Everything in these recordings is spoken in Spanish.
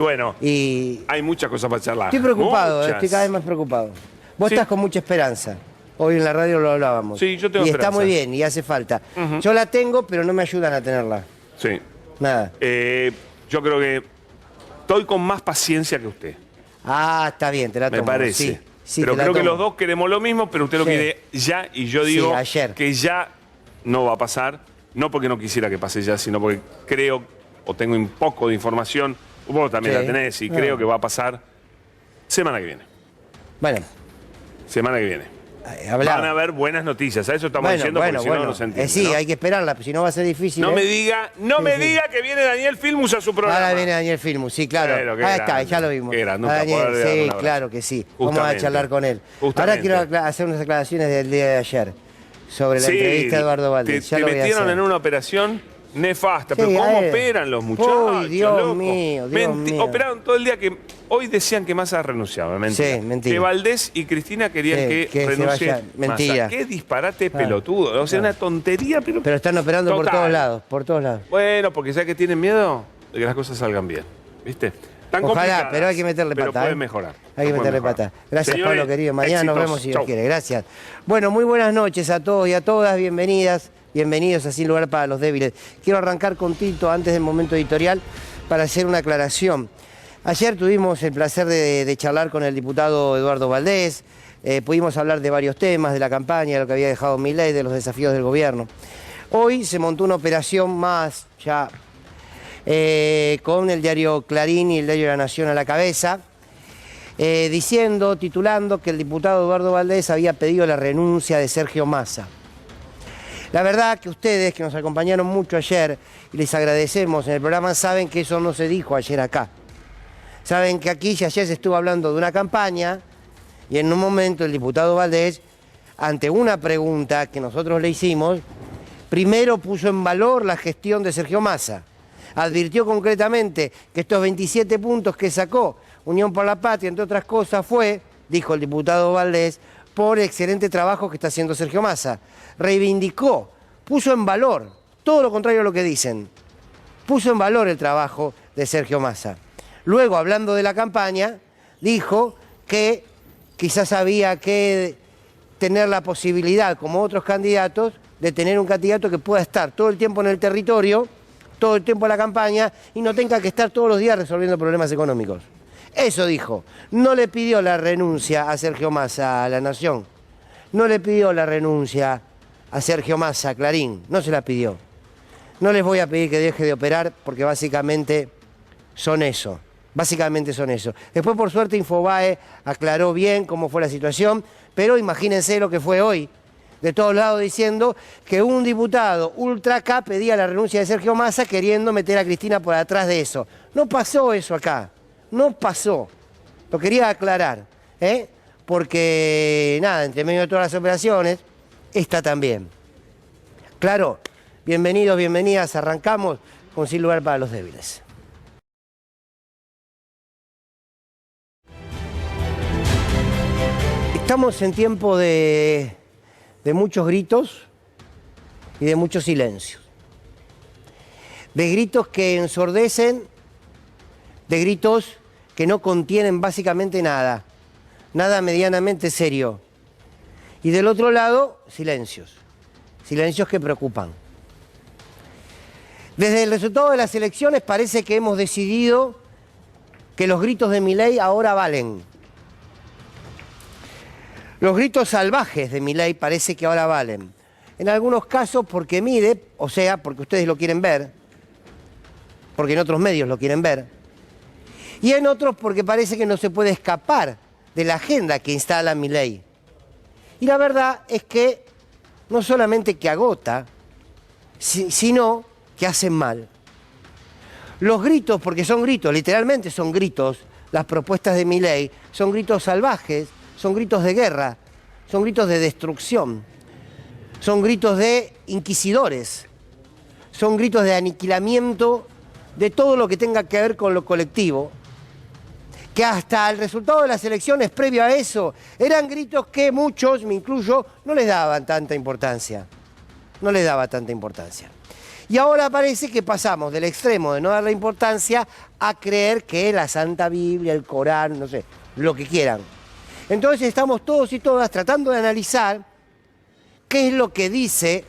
Bueno, Y hay muchas cosas para charlar. estoy preocupado, Muchas. estoy cada vez más preocupado. Vos Sí. estás con mucha esperanza. Hoy en la radio lo hablábamos. Sí, yo tengo Y está esperanza. muy bien, y hace falta. Yo la tengo, pero no me ayudan a tenerla. Sí. Nada. Yo creo que estoy con más paciencia que usted, Ah, está bien, te la me tomo. parece. Sí, sí, pero te la creo que tomo. los dos queremos lo mismo, pero usted lo Sí. quiere ya y yo Sí, digo ayer. que ya no va a pasar. No porque no quisiera que pase ya, sino porque creo o tengo un poco de información. Vos también Sí. la tenés y Ah. creo que va a pasar semana que viene. Bueno, Semana que viene. hablaba. Van a haber buenas noticias. A eso estamos diciendo porque si no, no se entiende. Sí, ¿no? hay que esperarla, si no va a ser difícil. No ¿eh? me diga, Sí. diga que viene Daniel Filmus a su programa. Ahora viene Daniel Filmus, sí, claro. Bueno, qué Ahí está, grande, ya lo vimos. qué grande, nunca Daniel, poder darle un sí, abrazo. claro que sí. Vamos a Justamente. charlar con él. Ahora Justamente. quiero hacer unas aclaraciones del día de ayer sobre la Sí, entrevista de Eduardo Valdés. Ya te lo voy a metieron hacer. en una operación nefasta. Sí, pero ¿cómo a ver. operan los muchachos? Uy, Dios loco? mío, Dios mío. Operaron todo el día que... Hoy decían que Massa renunciaba, mentira. Sí, mentira. Que Valdés y Cristina querían Sí, que se renuncie vaya. Mentira. Massa. Qué disparate Claro. pelotudo. O sea, una tontería, pero... Pero están operando por Total. todos lados, por todos lados. Bueno, porque ¿sabes que tienen miedo? De que las cosas salgan bien. ¿Viste? Tan Ojalá, complicadas, pero hay que meterle pero pata. pueden mejorar. Hay que Pueden meterle mejorar. pata. Gracias, Señores, Pablo, querido. Mañana nos éxitos. vemos si Dios Chau. quiere. Gracias. Bueno, muy buenas noches a todos y a todas. Bienvenidas, bienvenidos a Sin Lugar para los Débiles. Quiero arrancar con Tito antes del momento editorial para hacer una aclaración. Ayer tuvimos el placer de charlar con el diputado Eduardo Valdés. Pudimos hablar de varios temas, de la campaña, de lo que había dejado Milei, de los desafíos del gobierno. Hoy se montó una operación más ya con el diario Clarín y el diario La Nación a la cabeza, titulando que el diputado Eduardo Valdés había pedido la renuncia de Sergio Massa. La verdad que ustedes, que nos acompañaron mucho ayer, y les agradecemos en el programa, saben que eso no se dijo ayer acá. Saben que aquí ya ayer se estuvo hablando de una campaña, y en un momento el diputado Valdés, ante una pregunta que nosotros le hicimos, primero puso en valor la gestión de Sergio Massa. Advirtió concretamente que estos 27 puntos que sacó Unión por la Patria, entre otras cosas, fue, dijo el diputado Valdés, por el excelente trabajo que está haciendo Sergio Massa. Reivindicó, puso en valor, todo lo contrario a lo que dicen, puso en valor el trabajo de Sergio Massa. Luego, hablando de la campaña, dijo que quizás había que tener la posibilidad, como otros candidatos, de tener un candidato que pueda estar todo el tiempo en el territorio, todo el tiempo en la campaña, y no tenga que estar todos los días resolviendo problemas económicos. Eso dijo. No le pidió la renuncia a Sergio Massa a La Nación. No le pidió la renuncia a Sergio Massa a Clarín. No se la pidió. No les voy a pedir que deje de operar porque básicamente son eso. Básicamente son eso. Después, por suerte, Infobae aclaró bien cómo fue la situación, pero imagínense lo que fue hoy. De todos lados diciendo que un diputado ultra acá pedía la renuncia de Sergio Massa queriendo meter a Cristina por atrás de eso. No pasó eso acá. No pasó. Lo quería aclarar. Porque, nada, entre medio de todas las operaciones, esta también. Claro, bienvenidos, bienvenidas. Arrancamos con Sin Lugar para los Débiles. Estamos en tiempo de muchos gritos y de muchos silencios. De gritos que ensordecen, de gritos que no contienen básicamente nada, nada medianamente serio. Y del otro lado, silencios, silencios que preocupan. Desde el resultado de las elecciones parece que hemos decidido que los gritos de Milei ahora valen. Los gritos salvajes de Milei parece que ahora valen. En algunos casos porque mide, o sea, porque ustedes lo quieren ver, porque en otros medios lo quieren ver, y en otros porque parece que no se puede escapar de la agenda que instala Milei. Y la verdad es que no solamente que agota, sino que hacen mal. Los gritos, porque son gritos, literalmente son gritos, las propuestas de Milei, son gritos salvajes, son gritos de guerra, son gritos de destrucción, son gritos de inquisidores, son gritos de aniquilamiento de todo lo que tenga que ver con lo colectivo, que hasta el resultado de las elecciones previo a eso eran gritos que muchos, me incluyo, no les daban tanta importancia. No les daba tanta importancia. Y ahora parece que pasamos del extremo de no darle importancia a creer que la Santa Biblia, el Corán, no sé, lo que quieran. Entonces estamos todos y todas tratando de analizar qué es lo que dice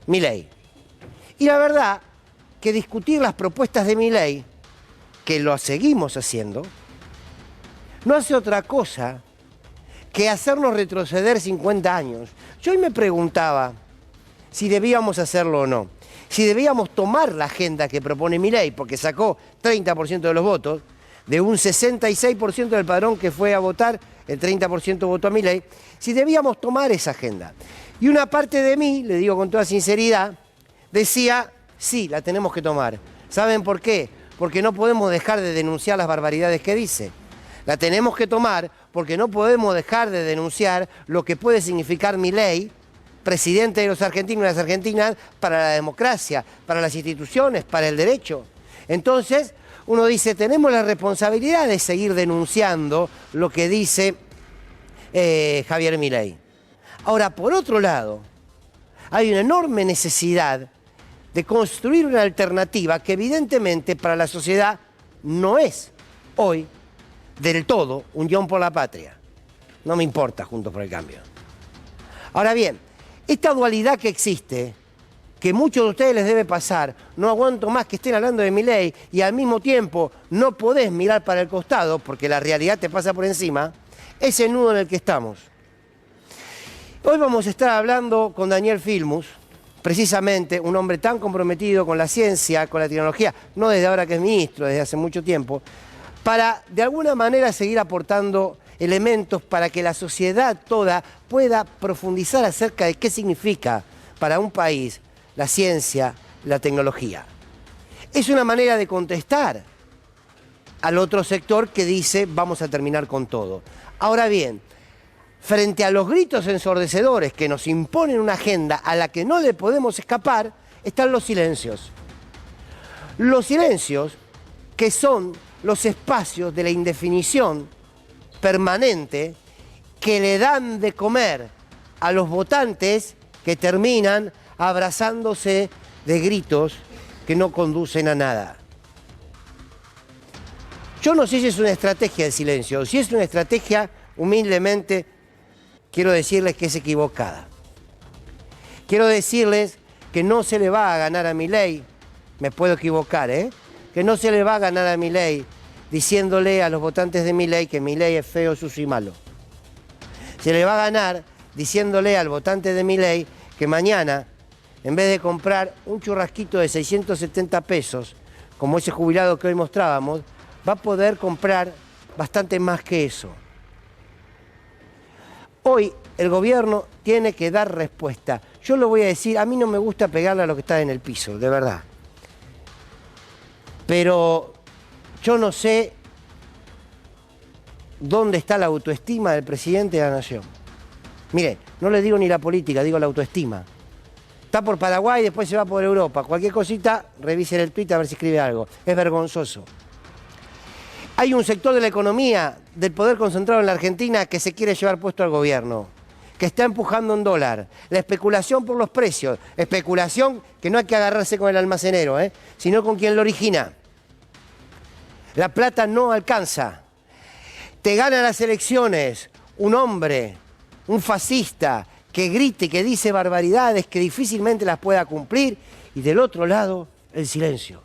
Milei. Y la verdad que discutir las propuestas de Milei, que lo seguimos haciendo, no hace otra cosa que hacernos retroceder 50 años. Yo hoy me preguntaba si debíamos hacerlo o no, si debíamos tomar la agenda que propone Milei, porque sacó 30% de los votos, de un 66% del padrón que fue a votar, el 30% votó a Milei, si debíamos tomar esa agenda. Y una parte de mí, le digo con toda sinceridad, decía, sí, la tenemos que tomar. ¿Saben por qué? Porque no podemos dejar de denunciar las barbaridades que dice. La tenemos que tomar porque no podemos dejar de denunciar lo que puede significar Milei, presidente de los argentinos y las argentinas, para la democracia, para las instituciones, para el derecho. Entonces, uno dice, tenemos la responsabilidad de seguir denunciando lo que dice Javier Milei. Ahora, por otro lado, hay una enorme necesidad de construir una alternativa que evidentemente para la sociedad no es hoy del todo un guión por la patria. No me importa Juntos por el Cambio. Ahora bien, esta dualidad que existe, que muchos de ustedes les debe pasar, no aguanto más que estén hablando de Milei y al mismo tiempo no podés mirar para el costado porque la realidad te pasa por encima, es el nudo en el que estamos. Hoy vamos a estar hablando con Daniel Filmus, precisamente un hombre tan comprometido con la ciencia, con la tecnología, no desde ahora que es ministro, desde hace mucho tiempo, para de alguna manera seguir aportando elementos para que la sociedad toda pueda profundizar acerca de qué significa para un país la ciencia, la tecnología. Es una manera de contestar al otro sector que dice vamos a terminar con todo. Ahora bien, frente a los gritos ensordecedores que nos imponen una agenda a la que no le podemos escapar, están los silencios. Los silencios que son los espacios de la indefinición permanente que le dan de comer a los votantes que terminan abrazándose de gritos que no conducen a nada. Yo no sé si es una estrategia de silencio o si es una estrategia, humildemente, quiero decirles que es equivocada. Quiero decirles que no se le va a ganar a Milei, me puedo equivocar, que no se le va a ganar a Milei diciéndole a los votantes de Milei que Milei es feo, sucio y malo. Se le va a ganar diciéndole al votante de Milei que mañana, en vez de comprar un churrasquito de 670 pesos, como ese jubilado que hoy mostrábamos, va a poder comprar bastante más que eso. Hoy el gobierno tiene que dar respuesta. Yo lo voy a decir, a mí no me gusta pegarle a lo que está en el piso, de verdad. Pero yo no sé dónde está la autoestima del presidente de la Nación. Mire, no le digo ni la política, digo la autoestima. Está por Paraguay y después se va por Europa. Cualquier cosita, revisen el tuit a ver si escribe algo. Es vergonzoso. Hay un sector de la economía, del poder concentrado en la Argentina, que se quiere llevar puesto al gobierno, que está empujando un dólar. La especulación por los precios. Especulación que no hay que agarrarse con el almacenero, sino con quien lo origina. La plata no alcanza. Te gana las elecciones un hombre, un fascista, que grite, que dice barbaridades, que difícilmente las pueda cumplir, y del otro lado, el silencio.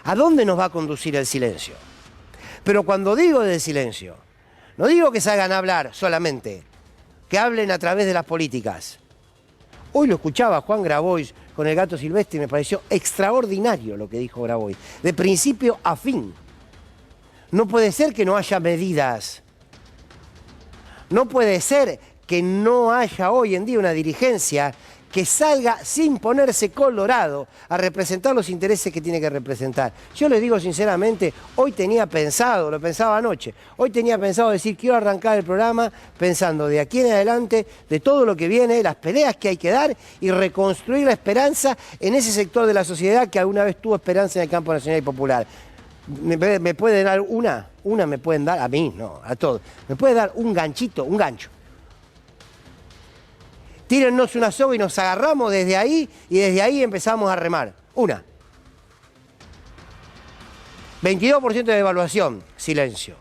¿A dónde nos va a conducir el silencio? Pero cuando digo del silencio, no digo que salgan a hablar solamente, que hablen a través de las políticas. Hoy lo escuchaba Juan Grabois con el gato silvestre y me pareció extraordinario lo que dijo Grabois, de principio a fin. No puede ser que no haya medidas. No puede ser que no haya hoy en día una dirigencia que salga sin ponerse colorado a representar los intereses que tiene que representar. Yo les digo sinceramente, hoy tenía pensado, lo pensaba anoche, hoy tenía pensado decir, quiero arrancar el programa pensando de aquí en adelante, de todo lo que viene, las peleas que hay que dar y reconstruir la esperanza en ese sector de la sociedad que alguna vez tuvo esperanza en el campo nacional y popular. ¿Me pueden dar una? Una me pueden dar, a mí no, a todos. ¿Me puede dar un ganchito, un gancho? Tírennos una soga y nos agarramos desde ahí y desde ahí empezamos a remar. Una. 22% de devaluación, silencio.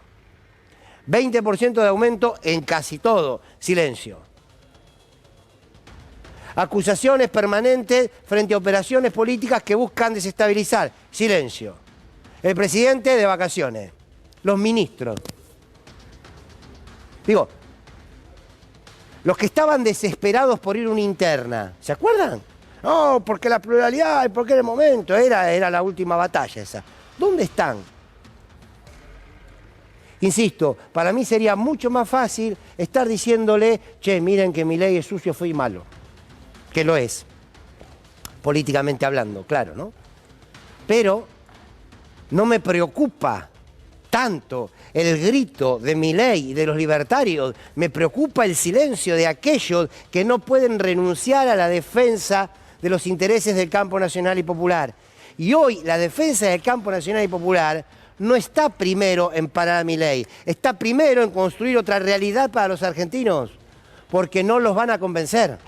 20% de aumento en casi todo, silencio. Acusaciones permanentes frente a operaciones políticas que buscan desestabilizar, silencio. El presidente de vacaciones, los ministros. Digo, los que estaban desesperados por ir a una interna, ¿se acuerdan? No, porque la pluralidad, porque era el momento, era la última batalla esa. ¿Dónde están? Insisto, para mí sería mucho más fácil estar diciéndole, che, miren que Milei es sucio, fue y malo. Que lo es, políticamente hablando, claro, ¿no? Pero no me preocupa tanto el grito de Milei y de los libertarios, me preocupa el silencio de aquellos que no pueden renunciar a la defensa de los intereses del campo nacional y popular. Y hoy la defensa del campo nacional y popular no está primero en parar a Milei, está primero en construir otra realidad para los argentinos, porque no los van a convencer.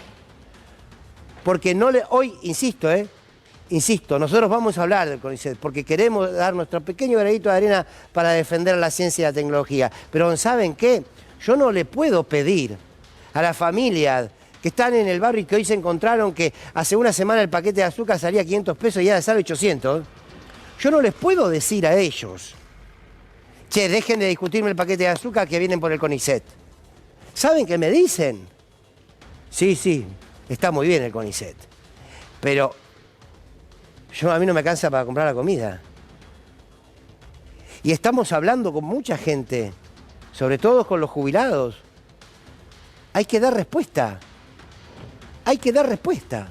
Porque no le... Hoy, insisto, nosotros vamos a hablar del CONICET porque queremos dar nuestro pequeño granito de arena para defender la ciencia y la tecnología. Pero ¿saben qué? Yo no le puedo pedir a las familias que están en el barrio y que hoy se encontraron que hace una semana el paquete de azúcar salía a 500 pesos y ahora sale 800. Yo no les puedo decir a ellos, che, dejen de discutirme el paquete de azúcar que vienen por el CONICET. ¿Saben qué me dicen? Sí, está muy bien el CONICET, pero a mí no me alcanza para comprar la comida. Y estamos hablando con mucha gente, sobre todo con los jubilados. Hay que dar respuesta. Hay que dar respuesta.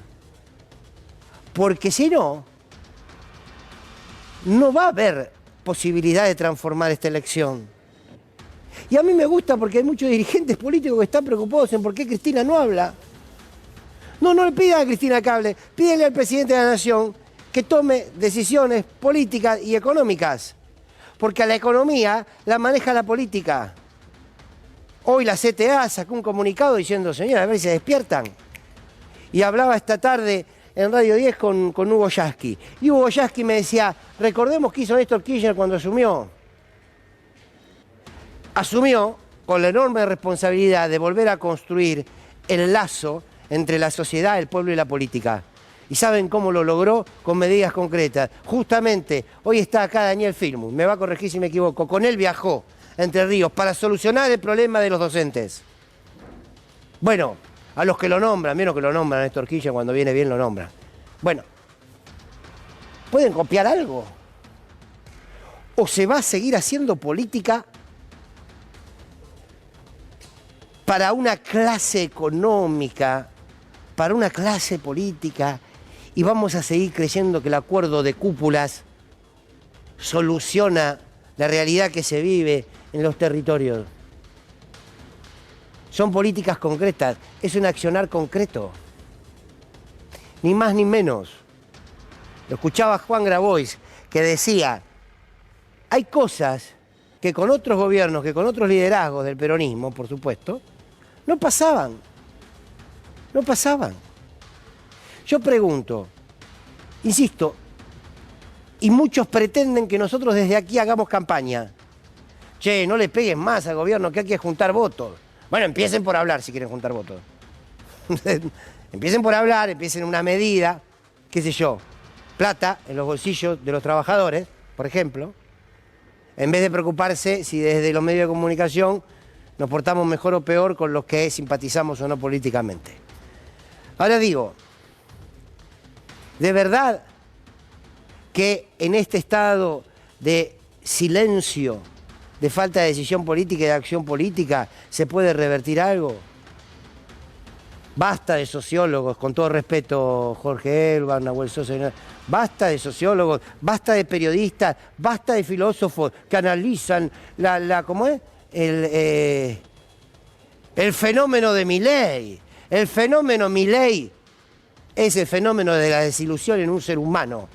Porque si no, no va a haber posibilidad de transformar esta elección. Y a mí me gusta porque hay muchos dirigentes políticos que están preocupados en por qué Cristina no habla. No le pidan a Cristina que hable, pídenle al presidente de la Nación que tome decisiones políticas y económicas, porque a la economía la maneja la política. Hoy la CTA sacó un comunicado diciendo, señora, a ver si se despiertan. Y hablaba esta tarde en Radio 10 con Hugo Yasky. Y Hugo Yasky me decía, recordemos qué hizo Néstor Kirchner cuando asumió. Asumió con la enorme responsabilidad de volver a construir el lazo entre la sociedad, el pueblo y la política. ¿Y saben cómo lo logró? Con medidas concretas. Justamente, hoy está acá Daniel Filmus, me va a corregir si me equivoco, con él viajó a Entre Ríos para solucionar el problema de los docentes. Bueno, a los que lo nombran, menos que lo nombran a Néstor Kirchner, cuando viene bien lo nombran. Bueno, ¿pueden copiar algo? ¿O se va a seguir haciendo política para una clase económica, para una clase política, y vamos a seguir creyendo que el acuerdo de cúpulas soluciona la realidad que se vive en los territorios? Son políticas concretas, es un accionar concreto, ni más ni menos. Lo escuchaba Juan Grabois, que decía, hay cosas que con otros gobiernos, que con otros liderazgos del peronismo, por supuesto, no pasaban. No pasaban. Yo pregunto, insisto, y muchos pretenden que nosotros desde aquí hagamos campaña. Che, no le peguen más al gobierno, que hay que juntar votos. Bueno, empiecen por hablar si quieren juntar votos. Empiecen por hablar, empiecen una medida, qué sé yo, plata en los bolsillos de los trabajadores, por ejemplo, en vez de preocuparse si desde los medios de comunicación nos portamos mejor o peor con los que simpatizamos o no políticamente. Ahora digo, de verdad que en este estado de silencio, de falta de decisión política y de acción política, ¿se puede revertir algo? Basta de sociólogos, con todo respeto, Jorge Elba, Nahuel Sosa, basta de sociólogos, basta de periodistas, basta de filósofos que analizan ¿cómo es? El fenómeno de Milei. El fenómeno Milei es el fenómeno de la desilusión en un ser humano.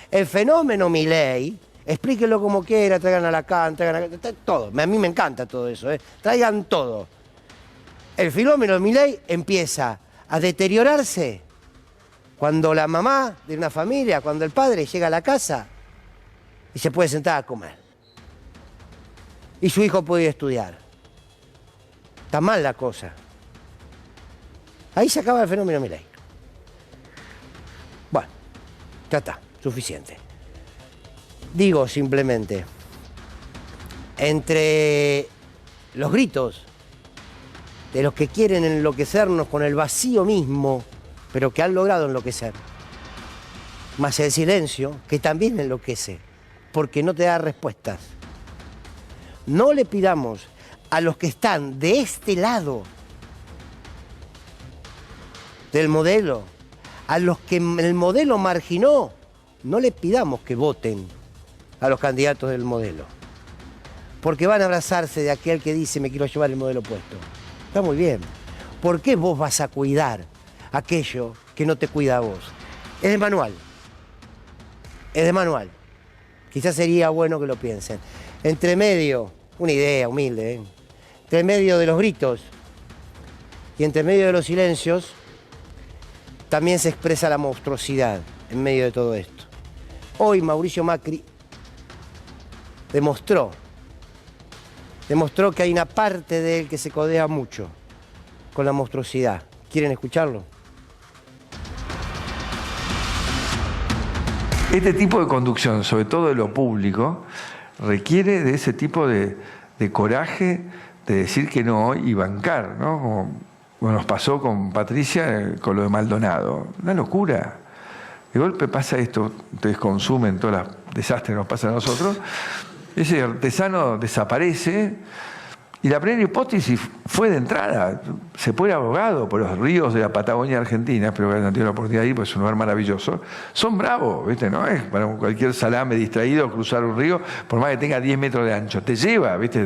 El fenómeno Milei, explíquenlo como quiera, traigan a Lacan, todo. A mí me encanta todo eso, traigan todo. El fenómeno Milei empieza a deteriorarse cuando la mamá de una familia, cuando el padre llega a la casa y se puede sentar a comer. Y su hijo puede ir a estudiar. Está mal la cosa. Ahí se acaba el fenómeno Milei. Bueno, ya está, suficiente. Digo simplemente, entre los gritos de los que quieren enloquecernos con el vacío mismo, pero que han logrado enloquecer, más el silencio, que también enloquece, porque no te da respuestas. No le pidamos a los que están de este lado del modelo, a los que el modelo marginó, no le pidamos que voten a los candidatos del modelo, porque van a abrazarse de aquel que dice me quiero llevar el modelo opuesto. Está muy bien. ¿Por qué vos vas a cuidar aquello que no te cuida a vos? Es de manual. Es de manual. Quizás sería bueno que lo piensen. Entre medio, una idea humilde, ¿eh? Entre medio de los gritos y entre medio de los silencios, también se expresa la monstruosidad en medio de todo esto. Hoy Mauricio Macri demostró que hay una parte de él que se codea mucho con la monstruosidad. ¿Quieren escucharlo? Este tipo de conducción, sobre todo de lo público, requiere de ese tipo de coraje de decir que no y bancar, ¿no? Como nos pasó con Patricia, con lo de Maldonado. Una locura. De golpe pasa esto, ustedes consumen todos los desastres que nos pasan a nosotros, ese artesano desaparece y la primera hipótesis fue de entrada, se fue abogado por los ríos de la Patagonia Argentina, espero que hayan tenido la oportunidad de ir, porque es un lugar maravilloso, son bravos, ¿viste? No es para cualquier salame distraído cruzar un río, por más que tenga 10 metros de ancho, te lleva, ¿viste?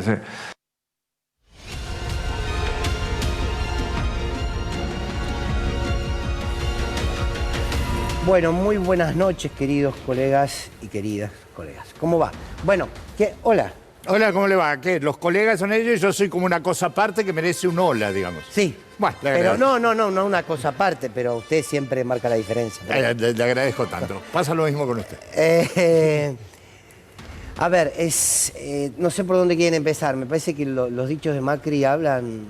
Bueno, muy buenas noches, queridos colegas y queridas colegas. ¿Cómo va? Bueno, hola. Hola, ¿cómo le va? ¿Qué? Los colegas son ellos y yo soy como una cosa aparte que merece un hola, digamos. Sí. Bueno, le pero agradezco. no una cosa aparte, pero usted siempre marca la diferencia. Le agradezco tanto. Pasa lo mismo con usted. A ver, no sé por dónde quieren empezar. Me parece que los dichos de Macri hablan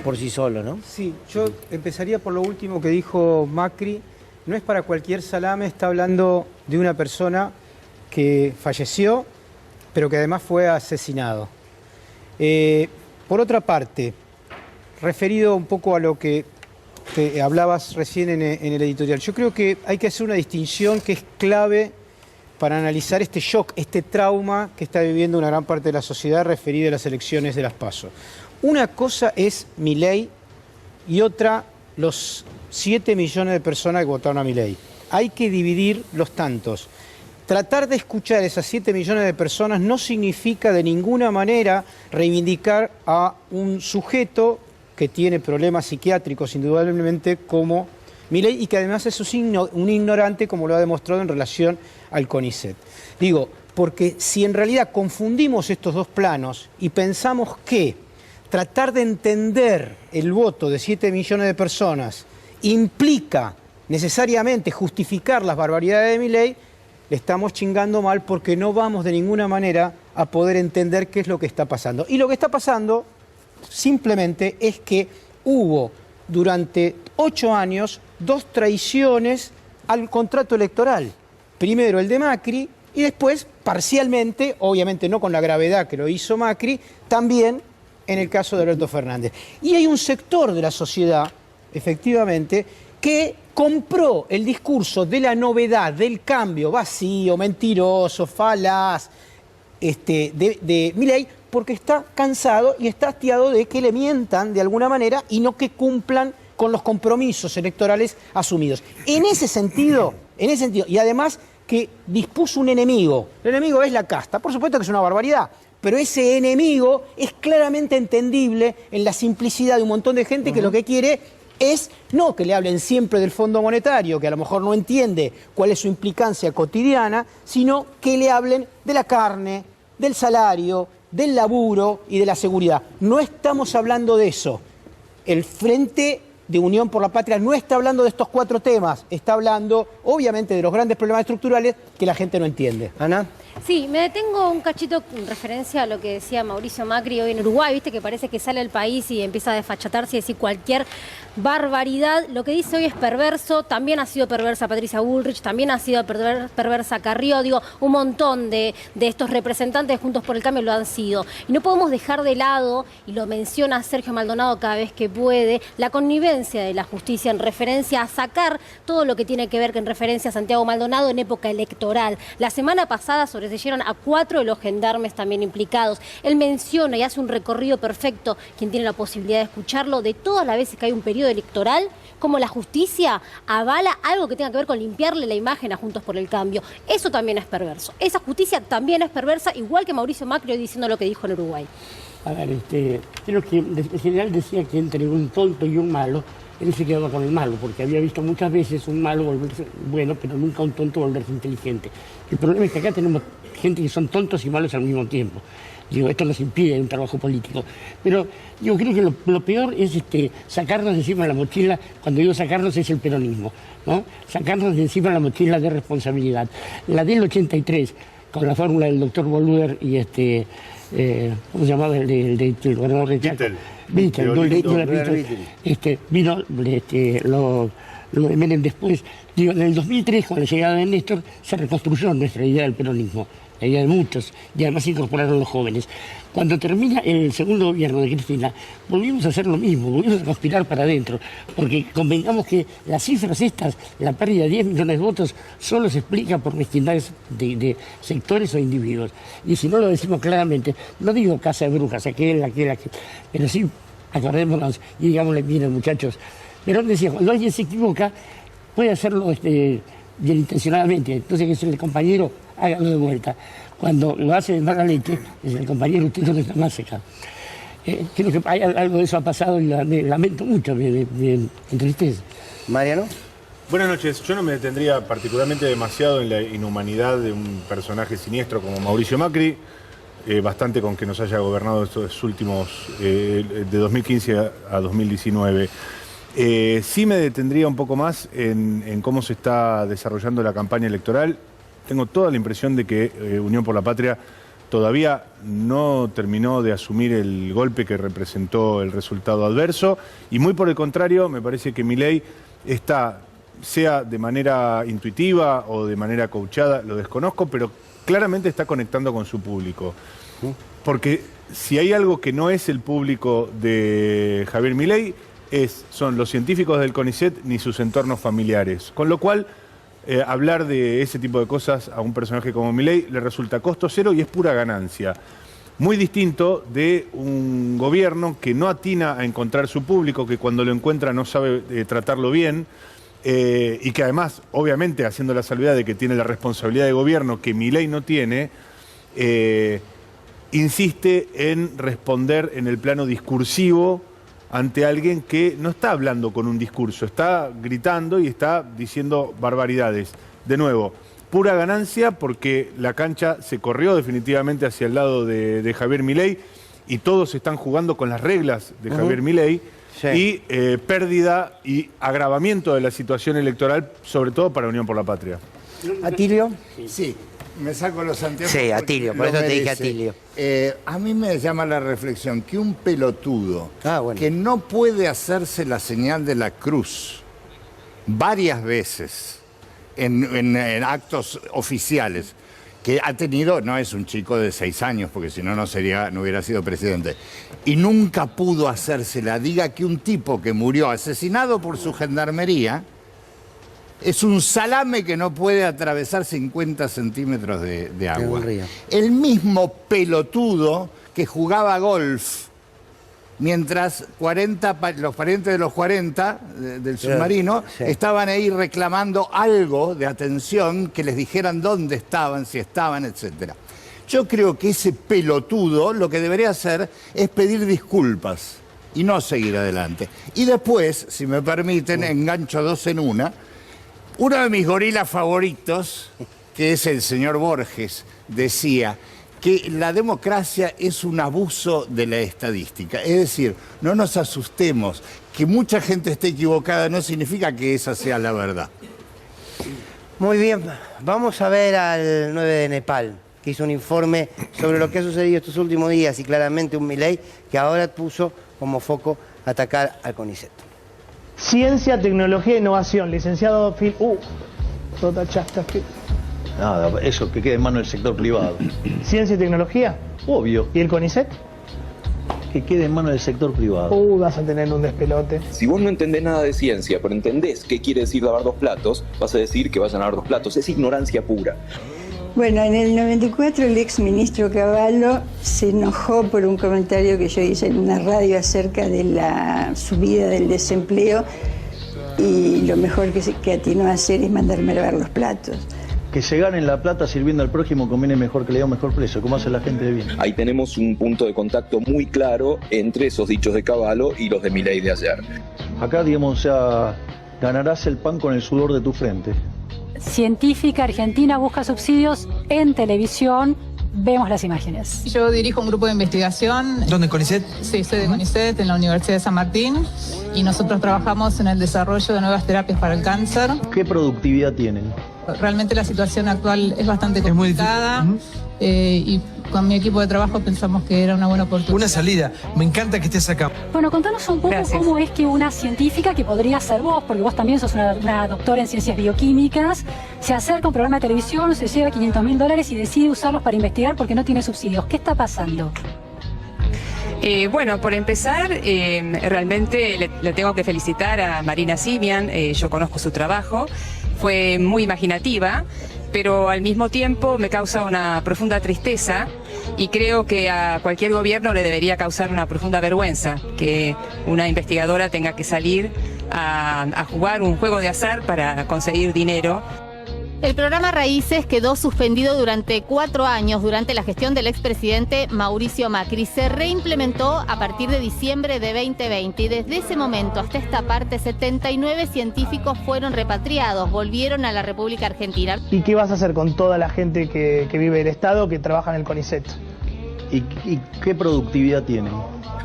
por sí solos, ¿no? Sí, yo empezaría por lo último que dijo Macri. No es para cualquier salame, está hablando de una persona que falleció, pero que además fue asesinado. Por otra parte, referido un poco a lo que te hablabas recién en el editorial, yo creo que hay que hacer una distinción que es clave para analizar este shock, este trauma que está viviendo una gran parte de la sociedad referido a las elecciones de las PASO. Una cosa es Milei y otra los 7 millones de personas que votaron a Milei. Hay que dividir los tantos. Tratar de escuchar a esas 7 millones de personas no significa de ninguna manera reivindicar a un sujeto que tiene problemas psiquiátricos indudablemente como Milei y que además es un ignorante como lo ha demostrado en relación al CONICET. Digo, porque si en realidad confundimos estos dos planos y pensamos que tratar de entender el voto de 7 millones de personas implica necesariamente justificar las barbaridades de Milei, le estamos chingando mal porque no vamos de ninguna manera a poder entender qué es lo que está pasando. Y lo que está pasando simplemente es que hubo durante 8 años 2 traiciones al contrato electoral. Primero el de Macri y después parcialmente, obviamente no con la gravedad que lo hizo Macri, también en el caso de Alberto Fernández. Y hay un sector de la sociedad, efectivamente, que compró el discurso de la novedad, del cambio vacío, mentiroso, falaz, de Milei, porque está cansado y está hastiado de que le mientan de alguna manera y no que cumplan con los compromisos electorales asumidos. En ese sentido, y además que dispuso un enemigo. El enemigo es la casta, por supuesto que es una barbaridad, pero ese enemigo es claramente entendible en la simplicidad de un montón de gente que lo que quiere es no que le hablen siempre del Fondo Monetario, que a lo mejor no entiende cuál es su implicancia cotidiana, sino que le hablen de la carne, del salario, del laburo y de la seguridad. No estamos hablando de eso. El frente de Unión por la Patria no está hablando de estos 4 temas, está hablando obviamente de los grandes problemas estructurales que la gente no entiende. Ana. Sí, me detengo un cachito en referencia a lo que decía Mauricio Macri hoy en Uruguay, viste que parece que sale al país y empieza a desfachatarse y decir cualquier barbaridad. Lo que dice hoy es perverso, también ha sido perversa Patricia Bullrich, también ha sido perversa Carrió, digo, un montón de estos representantes de Juntos por el Cambio lo han sido. Y no podemos dejar de lado, y lo menciona Sergio Maldonado cada vez que puede, la connivencia de la justicia en referencia a sacar todo lo que tiene que ver en referencia a Santiago Maldonado en época electoral. La semana pasada sobreseyeron a 4 de los gendarmes también implicados. Él menciona y hace un recorrido perfecto, quien tiene la posibilidad de escucharlo, de todas las veces que hay un periodo electoral, como la justicia avala algo que tenga que ver con limpiarle la imagen a Juntos por el Cambio. Eso también es perverso. Esa justicia también es perversa, igual que Mauricio Macri hoy diciendo lo que dijo en Uruguay. A ver, creo que el general decía que entre un tonto y un malo, él se quedaba con el malo, porque había visto muchas veces un malo volverse bueno, pero nunca un tonto volverse inteligente. El problema es que acá tenemos gente que son tontos y malos al mismo tiempo. Digo, esto nos impide un trabajo político. Pero yo creo que lo peor es sacarnos de encima la mochila. Cuando digo sacarnos es el peronismo, ¿no? Sacarnos de encima la mochila de responsabilidad. La del 83, con la fórmula del doctor Boluder y ¿cómo se llamaba el gobernador de Chaco? Vittel, vino lo de Menem después. Digo, en el 2003, con la llegada de Néstor, se reconstruyó nuestra idea del peronismo, la idea de muchos, y además se incorporaron los jóvenes. Cuando termina el segundo gobierno de Cristina, volvimos a hacer lo mismo, volvimos a conspirar para adentro, porque convengamos que las cifras estas, la pérdida de 10 millones de votos, solo se explica por mezquindades de sectores o individuos. Y si no lo decimos claramente, no digo casa de brujas, aquel, pero sí acordémonos y digámosle, miren muchachos, Perón decía, cuando alguien se equivoca, puede hacerlo bien intencionadamente, entonces que el compañero hágalo de vuelta. Cuando lo hace de mala leche, es el compañero, usted no está más seca. Creo que algo de eso ha pasado y lamento mucho, me entristece. Mariano. Buenas noches. Yo no me detendría particularmente demasiado en la inhumanidad de un personaje siniestro como Mauricio Macri, bastante con que nos haya gobernado estos últimos, de 2015 a 2019. Sí me detendría un poco más en cómo se está desarrollando la campaña electoral. Tengo toda la impresión de que Unión por la Patria todavía no terminó de asumir el golpe que representó el resultado adverso y muy por el contrario, me parece que Milei está, sea de manera intuitiva o de manera coachada, lo desconozco, pero claramente está conectando con su público. Porque si hay algo que no es el público de Javier Milei, son los científicos del CONICET ni sus entornos familiares. Con lo cual, hablar de ese tipo de cosas a un personaje como Milei le resulta costo cero y es pura ganancia. Muy distinto de un gobierno que no atina a encontrar su público, que cuando lo encuentra no sabe tratarlo bien, y que además, obviamente, haciendo la salvedad de que tiene la responsabilidad de gobierno que Milei no tiene, insiste en responder en el plano discursivo ante alguien que no está hablando con un discurso, está gritando y está diciendo barbaridades. De nuevo, pura ganancia porque la cancha se corrió definitivamente hacia el lado de Javier Milei y todos están jugando con las reglas de Javier Milei. Sí. Y pérdida y agravamiento de la situación electoral, sobre todo para Unión por la Patria. ¿Atilio? Sí, me saco los anteojos. Sí, Atilio, por eso te dije Atilio. A mí me llama la reflexión que un pelotudo que no puede hacerse la señal de la cruz varias veces en actos oficiales, que ha tenido, no es un chico de 6 años, porque si no, no hubiera sido presidente, y nunca pudo hacérsela. Diga que un tipo que murió asesinado por su gendarmería es un salame que no puede atravesar 50 centímetros de agua. El mismo pelotudo que jugaba golf mientras los parientes de los 40 del submarino estaban ahí reclamando algo de atención, que les dijeran dónde estaban, si estaban, etc. Yo creo que ese pelotudo lo que debería hacer es pedir disculpas y no seguir adelante. Y después, si me permiten, engancho 2 en una. Uno de mis gorilas favoritos, que es el señor Borges, decía que la democracia es un abuso de la estadística. Es decir, no nos asustemos. Que mucha gente esté equivocada no significa que esa sea la verdad. Muy bien, vamos a ver al 9 de Nepal, que hizo un informe sobre lo que ha sucedido estos últimos días y claramente un Milei que ahora puso como foco atacar al CONICET. Ciencia, tecnología e innovación, licenciado Phil. Nada, eso que quede en manos del sector privado. ¿Ciencia y tecnología? Obvio. ¿Y el CONICET? Que quede en manos del sector privado. Vas a tener un despelote. Si vos no entendés nada de ciencia, pero entendés qué quiere decir lavar 2 platos, vas a decir que vayan a lavar 2 platos. Es ignorancia pura. Bueno, en el 94 el ex ministro Cavallo se enojó por un comentario que yo hice en una radio acerca de la subida del desempleo y lo mejor que atinó a hacer es mandarme a lavar los platos. Que se ganen la plata sirviendo al prójimo conviene mejor que le dé un mejor precio, como hace la gente de bien. Ahí tenemos un punto de contacto muy claro entre esos dichos de Cavallo y los de Milei de ayer. Acá, digamos, o sea, ganarás el pan con el sudor de tu frente. Científica argentina busca subsidios en televisión. Vemos las imágenes. Yo dirijo un grupo de investigación. ¿Dónde, CONICET? Sí, soy de CONICET, en la Universidad de San Martín. Y nosotros trabajamos en el desarrollo de nuevas terapias para el cáncer. ¿Qué productividad tienen? Realmente la situación actual es bastante complicada. Y con mi equipo de trabajo pensamos que era una buena oportunidad. Una salida. Me encanta que estés acá. Bueno, contanos un poco cómo es que una científica, que podría ser vos, porque vos también sos una doctora en ciencias bioquímicas, se acerca a un programa de televisión, se lleva $500.000 y decide usarlos para investigar porque no tiene subsidios. ¿Qué está pasando? Bueno, por empezar, realmente le tengo que felicitar a Marina Simian. Yo conozco su trabajo, fue muy imaginativa, pero al mismo tiempo me causa una profunda tristeza y creo que a cualquier gobierno le debería causar una profunda vergüenza que una investigadora tenga que salir a jugar un juego de azar para conseguir dinero. El programa Raíces quedó suspendido durante 4 años durante la gestión del expresidente Mauricio Macri. Se reimplementó a partir de diciembre de 2020 y desde ese momento hasta esta parte 79 científicos fueron repatriados, volvieron a la República Argentina. ¿Y qué vas a hacer con toda la gente que vive del Estado, que trabaja en el CONICET? ¿Y qué productividad tienen?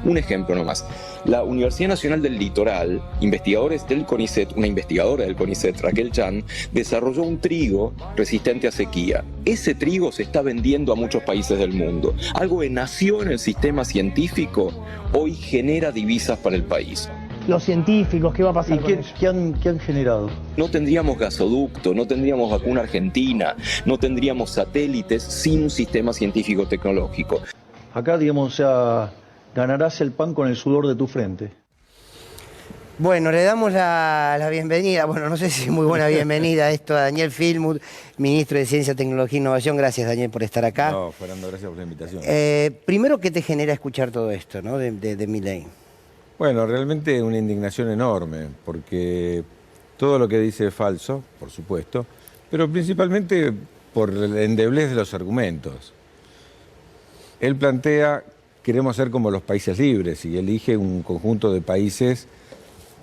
Un ejemplo nomás. La Universidad Nacional del Litoral, investigadores del CONICET, una investigadora del CONICET, Raquel Chan, desarrolló un trigo resistente a sequía. Ese trigo se está vendiendo a muchos países del mundo. Algo que nació en el sistema científico, hoy genera divisas para el país. Los científicos, ¿qué va a pasar con ellos? ¿Qué han generado? No tendríamos gasoducto, no tendríamos vacuna argentina, no tendríamos satélites sin un sistema científico-tecnológico. Acá, digamos, o sea, ganarás el pan con el sudor de tu frente. Bueno, le damos la bienvenida, bueno, no sé si es muy buena bienvenida esto a Daniel Filmuth, ministro de Ciencia, Tecnología e Innovación. Gracias, Daniel, por estar acá. No, Fernando, gracias por la invitación. Primero, ¿qué te genera escuchar todo esto, ¿no? de Milei? Bueno, realmente una indignación enorme, porque todo lo que dice es falso, por supuesto, pero principalmente por la endeblez de los argumentos. Él plantea, queremos ser como los países libres, y elige un conjunto de países,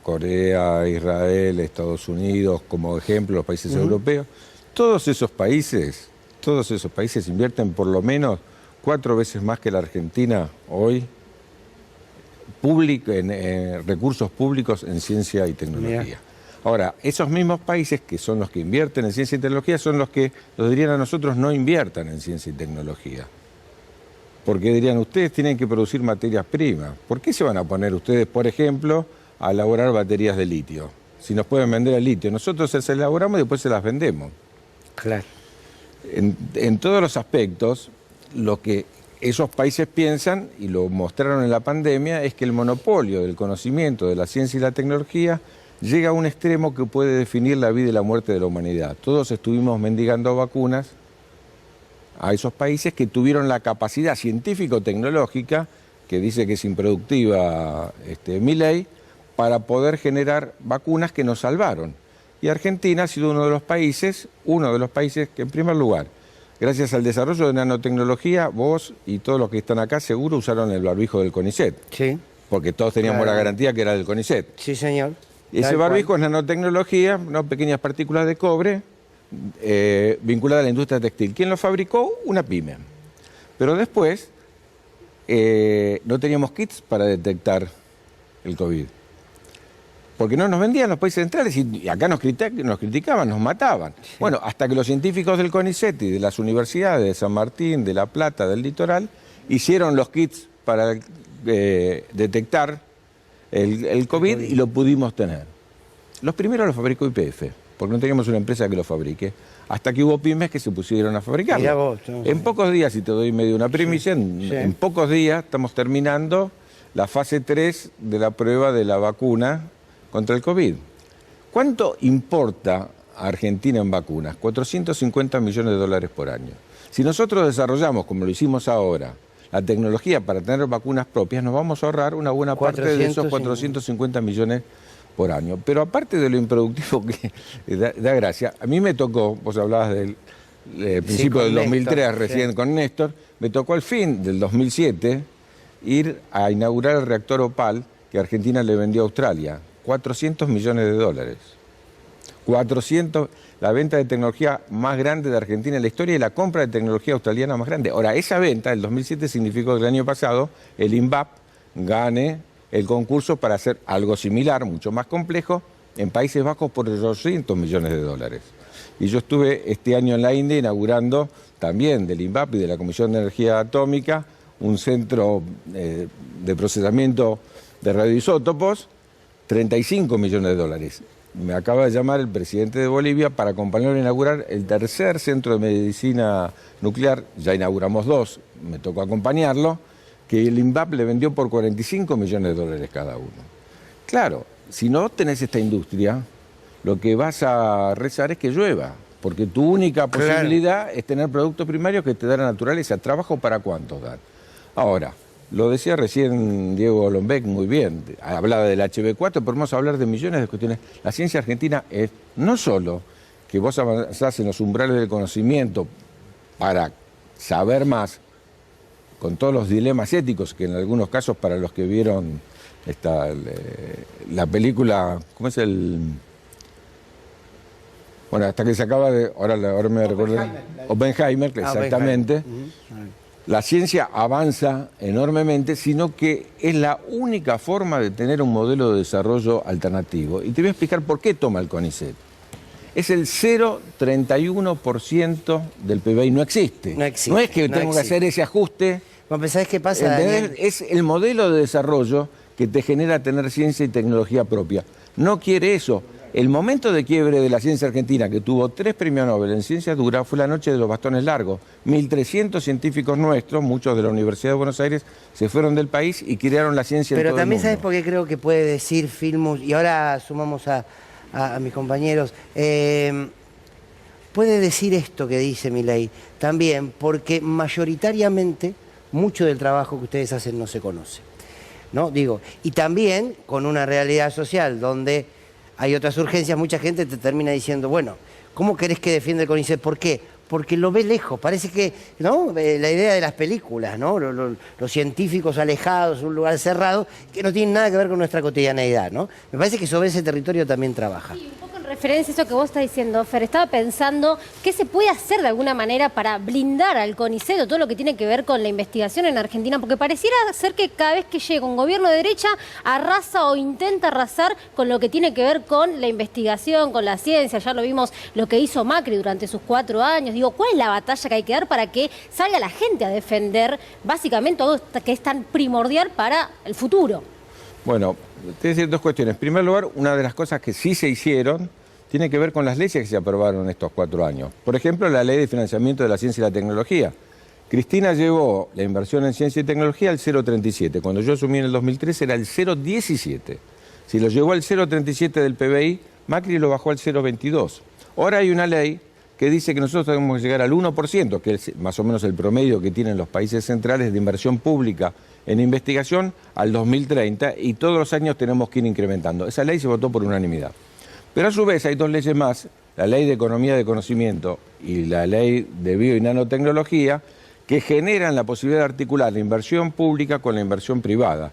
Corea, Israel, Estados Unidos, como ejemplo, los países europeos. Todos esos países invierten por lo menos 4 veces más que la Argentina hoy en recursos públicos en ciencia y tecnología. Mira. Ahora, esos mismos países que son los que invierten en ciencia y tecnología son los que, nos dirían a nosotros, no inviertan en ciencia y tecnología. Porque dirían, ustedes tienen que producir materias primas. ¿Por qué se van a poner ustedes, por ejemplo, a elaborar baterías de litio? Si nos pueden vender el litio, nosotros las elaboramos y después se las vendemos. Claro. En todos los aspectos, lo que esos países piensan, y lo mostraron en la pandemia, es que el monopolio del conocimiento de la ciencia y la tecnología llega a un extremo que puede definir la vida y la muerte de la humanidad. Todos estuvimos mendigando vacunas a esos países que tuvieron la capacidad científico-tecnológica, que dice que es improductiva Milei, para poder generar vacunas que nos salvaron. Y Argentina ha sido uno de los países que, en primer lugar, gracias al desarrollo de nanotecnología, vos y todos los que están acá seguro usaron el barbijo del CONICET. Sí. Porque todos teníamos la garantía que era del CONICET. Sí, señor. Ese barbijo es nanotecnología, ¿no? Pequeñas partículas de cobre vinculadas a la industria textil. ¿Quién lo fabricó? Una pyme. Pero después no teníamos kits para detectar el COVID. Porque no nos vendían los países centrales y acá nos criticaban, nos mataban. Sí. Bueno, hasta que los científicos del CONICET y de las universidades de San Martín, de La Plata, del Litoral, hicieron los kits para detectar el COVID y lo pudimos tener. Los primeros los fabricó YPF, porque no teníamos una empresa que lo fabrique, hasta que hubo pymes que se pusieron a fabricarlo. En pocos días, si te doy medio una primicia, en pocos días estamos terminando la fase 3 de la prueba de la vacuna contra el COVID. ¿Cuánto importa a Argentina en vacunas? 450 millones de dólares por año. Si nosotros desarrollamos, como lo hicimos ahora, la tecnología para tener vacunas propias, nos vamos a ahorrar una buena parte de esos 450 millones por año. Pero aparte de lo improductivo que da gracia, a mí me tocó, vos hablabas del principio del 2003 recién con Néstor, me tocó al fin del 2007 ir a inaugurar el reactor Opal que Argentina le vendió a Australia. 400 millones de dólares. 400, la venta de tecnología más grande de Argentina en la historia y la compra de tecnología australiana más grande. Ahora, esa venta, el 2007, significó que el año pasado el INVAP gane el concurso para hacer algo similar, mucho más complejo, en Países Bajos por 200 millones de dólares. Y yo estuve este año en la India inaugurando también del INVAP y de la Comisión de Energía Atómica un centro de procesamiento de radioisótopos, 35 millones de dólares. Me acaba de llamar el presidente de Bolivia para acompañarlo a inaugurar el tercer centro de medicina nuclear. Ya inauguramos 2, me tocó acompañarlo, que el INVAP le vendió por 45 millones de dólares cada uno. Claro, si no tenés esta industria, lo que vas a rezar es que llueva, porque tu única posibilidad es tener productos primarios que te dan la naturaleza. ¿Trabajo para cuántos dan? Ahora, lo decía recién Diego Lombeck muy bien, hablaba del HB4, pero vamos a hablar de millones de cuestiones. La ciencia argentina es no solo que vos avanzás en los umbrales del conocimiento para saber más, con todos los dilemas éticos que en algunos casos para los que vieron la película, ¿cómo es el...? Bueno, hasta que se acaba de... Ahora me recuerdo... Oppenheimer, exactamente. La ciencia avanza enormemente, sino que es la única forma de tener un modelo de desarrollo alternativo. Y te voy a explicar por qué toma el CONICET. Es el 0,31% del PBI, no existe. No existe. No es que tengo que hacer ese ajuste. Bueno, ¿sabes qué pasa? Es el modelo de desarrollo que te genera tener ciencia y tecnología propia. No quiere eso. El momento de quiebre de la ciencia argentina, que tuvo 3 premios Nobel en ciencia dura, fue la noche de los bastones largos. 1.300 científicos nuestros, muchos de la Universidad de Buenos Aires, se fueron del país y crearon la ciencia en todo el mundo. Pero también, ¿sabes por qué creo que puede decir Filmus? Y ahora sumamos a mis compañeros. Puede decir esto que dice Milei también, porque mayoritariamente mucho del trabajo que ustedes hacen no se conoce, ¿no? Digo, y también con una realidad social donde hay otras urgencias, mucha gente te termina diciendo, bueno, ¿cómo querés que defienda el CONICET? ¿Por qué? Porque lo ve lejos, parece que, ¿no? La idea de las películas, ¿no? Los científicos alejados, un lugar cerrado, que no tienen nada que ver con nuestra cotidianeidad, ¿no? Me parece que sobre ese territorio también trabaja. Sí, un poco en referencia a eso que vos estás diciendo, Fer, estaba pensando qué se puede hacer de alguna manera para blindar al CONICET o todo lo que tiene que ver con la investigación en Argentina, porque pareciera ser que cada vez que llega un gobierno de derecha arrasa o intenta arrasar con lo que tiene que ver con la investigación, con la ciencia. Ya lo vimos lo que hizo Macri durante sus 4 años. Digo, ¿cuál es la batalla que hay que dar para que salga la gente a defender básicamente todo esto que es tan primordial para el futuro? Bueno, te voy a decir 2 cuestiones. En primer lugar, una de las cosas que sí se hicieron tiene que ver con las leyes que se aprobaron estos 4 años. Por ejemplo, la Ley de Financiamiento de la Ciencia y la Tecnología. Cristina llevó la inversión en ciencia y tecnología al 0,37. Cuando yo asumí en el 2003 era el 0,17. Si lo llevó al 0,37 del PBI, Macri lo bajó al 0,22. Ahora hay una ley que dice que nosotros tenemos que llegar al 1%, que es más o menos el promedio que tienen los países centrales de inversión pública en investigación, al 2030, y todos los años tenemos que ir incrementando. Esa ley se votó por unanimidad. Pero a su vez hay 2 leyes más, la Ley de Economía de Conocimiento y la Ley de Bio y Nanotecnología, que generan la posibilidad de articular la inversión pública con la inversión privada.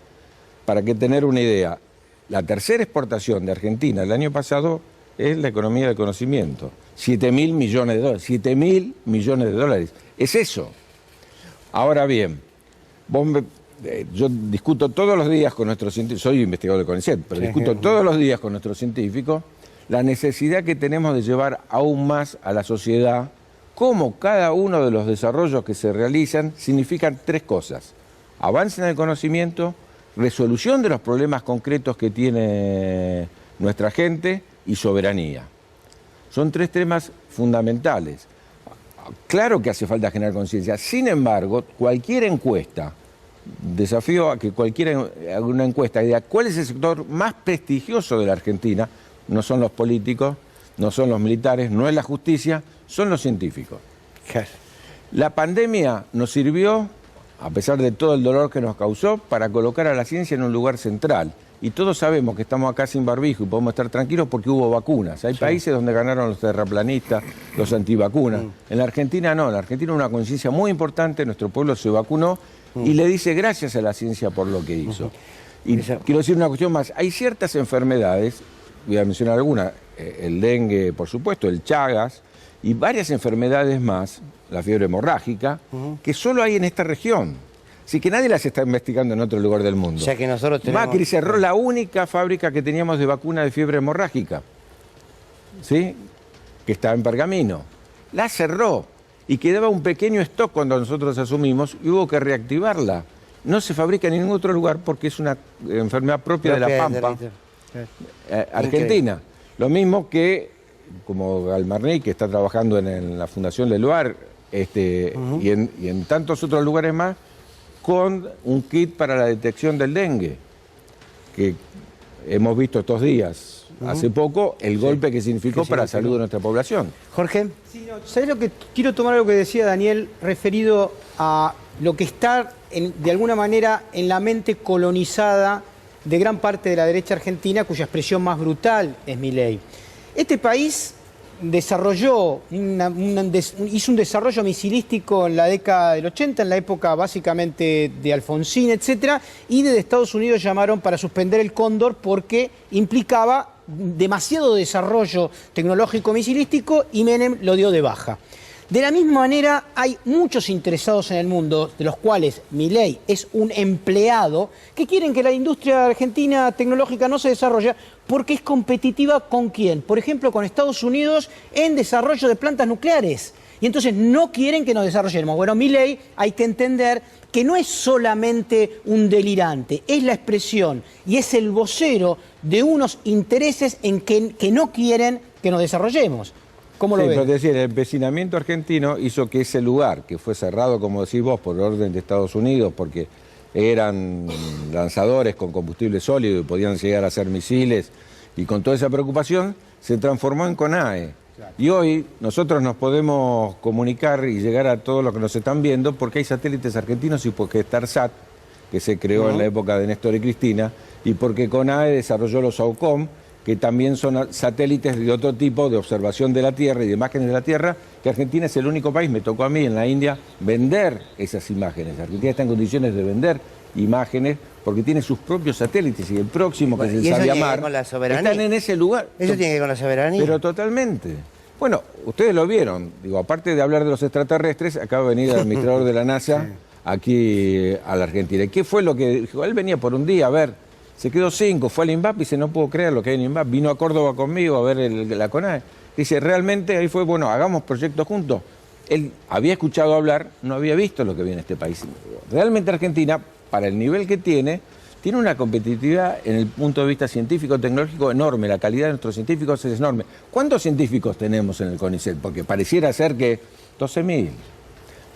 Para que tener una idea, la tercera exportación de Argentina el año pasado es la economía del conocimiento. 7.000 millones de dólares. 7.000 millones de dólares. Es eso. Ahora bien, yo discuto todos los días con nuestros científicos, soy investigador del CONICET, pero discuto todos los días con nuestros científicos la necesidad que tenemos de llevar aún más a la sociedad cómo cada uno de los desarrollos que se realizan significan 3 cosas: avance en el conocimiento, resolución de los problemas concretos que tiene nuestra gente y soberanía. Son 3 temas fundamentales. Claro que hace falta generar conciencia. Sin embargo, cualquier encuesta, desafío a que una encuesta diga cuál es el sector más prestigioso de la Argentina, no son los políticos, no son los militares, no es la justicia, son los científicos. La pandemia nos sirvió, a pesar de todo el dolor que nos causó, para colocar a la ciencia en un lugar central. Y todos sabemos que estamos acá sin barbijo y podemos estar tranquilos porque hubo vacunas. Hay países donde ganaron los terraplanistas, los antivacunas. En la Argentina no, en la Argentina una conciencia muy importante, nuestro pueblo se vacunó y le dice gracias a la ciencia por lo que hizo. Y quiero decir una cuestión más, hay ciertas enfermedades, voy a mencionar algunas, el dengue, por supuesto, el Chagas, y varias enfermedades más, la fiebre hemorrágica, que solo hay en esta región. Así que nadie las está investigando en otro lugar del mundo. O sea que nosotros tenemos... Macri cerró la única fábrica que teníamos de vacuna de fiebre hemorrágica, ¿sí? Que estaba en Pergamino. La cerró y quedaba un pequeño stock cuando nosotros asumimos y hubo que reactivarla. No se fabrica en ningún otro lugar porque es una enfermedad propia de la Pampa argentina. Lo mismo que, como Galmarney, que está trabajando en la Fundación Leluar, y en tantos otros lugares más, con un kit para la detección del dengue, que hemos visto estos días, hace poco, el golpe que significó para la salud de nuestra población. Jorge. Sí, no, ¿sabés lo que quiero tomar lo que decía Daniel referido a lo que está de alguna manera en la mente colonizada de gran parte de la derecha argentina, cuya expresión más brutal es Milei? Este país desarrolló, hizo un desarrollo misilístico en la década del 80, en la época básicamente de Alfonsín, etc. Y desde Estados Unidos llamaron para suspender el Cóndor porque implicaba demasiado desarrollo tecnológico misilístico y Menem lo dio de baja. De la misma manera, hay muchos interesados en el mundo, de los cuales Milei es un empleado, que quieren que la industria argentina tecnológica no se desarrolle porque es competitiva ¿con quién? Por ejemplo, con Estados Unidos en desarrollo de plantas nucleares. Y entonces no quieren que nos desarrollemos. Bueno, Milei hay que entender que no es solamente un delirante, es la expresión y es el vocero de unos intereses en que no quieren que nos desarrollemos. ¿Cómo lo ven? Pero decir, el empecinamiento argentino hizo que ese lugar, que fue cerrado, como decís vos, por orden de Estados Unidos, porque eran lanzadores con combustible sólido y podían llegar a ser misiles, y con toda esa preocupación, se transformó en CONAE. Claro. Y hoy nosotros nos podemos comunicar y llegar a todos los que nos están viendo porque hay satélites argentinos y porque Starsat, que se creó en la época de Néstor y Cristina, y porque CONAE desarrolló los SAOCOM, que también son satélites de otro tipo de observación de la Tierra y de imágenes de la Tierra, que Argentina es el único país, me tocó a mí en la India, vender esas imágenes. Argentina está en condiciones de vender imágenes porque tiene sus propios satélites y el próximo, que es el Sabiamar, están en ese lugar. Eso tiene que ver con la soberanía. Pero totalmente. Bueno, ustedes lo vieron, digo, aparte de hablar de los extraterrestres, acaba de venir el administrador de la NASA aquí a la Argentina. ¿Qué fue lo que dijo? Él venía por un día a ver. Se quedó 5, fue al INVAP y dice, no puedo creer lo que hay en INVAP. Vino a Córdoba conmigo a ver la CONAE. Dice, realmente ahí fue, bueno, hagamos proyectos juntos. Él había escuchado hablar, no había visto lo que viene en este país. Realmente Argentina, para el nivel que tiene una competitividad en el punto de vista científico-tecnológico enorme. La calidad de nuestros científicos es enorme. ¿Cuántos científicos tenemos en el CONICET? Porque pareciera ser que 12.000.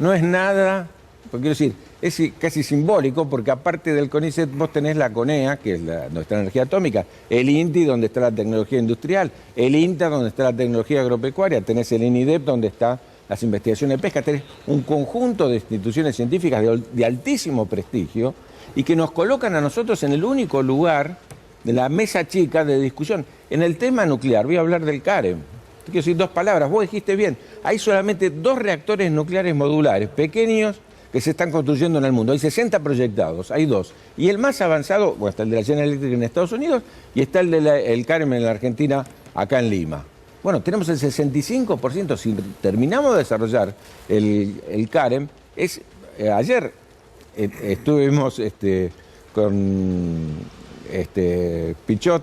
No es nada, porque quiero decir, es casi simbólico porque aparte del CONICET vos tenés la CONEA, que es nuestra energía atómica, el INTI donde está la tecnología industrial, el INTA donde está la tecnología agropecuaria, tenés el INIDEP donde está las investigaciones de pesca, tenés un conjunto de instituciones científicas de altísimo prestigio y que nos colocan a nosotros en el único lugar de la mesa chica de discusión. En el tema nuclear, voy a hablar del CAREM. Quiero decir 2 palabras, vos dijiste bien, hay solamente 2 reactores nucleares modulares, pequeños, que se están construyendo en el mundo. Hay 60 proyectados, hay 2. Y el más avanzado, bueno, está el de la General Electric en Estados Unidos y está el CAREM en la Argentina, acá en Lima. Bueno, tenemos el 65%. Si terminamos de desarrollar el CAREM, es ayer estuvimos con Pichot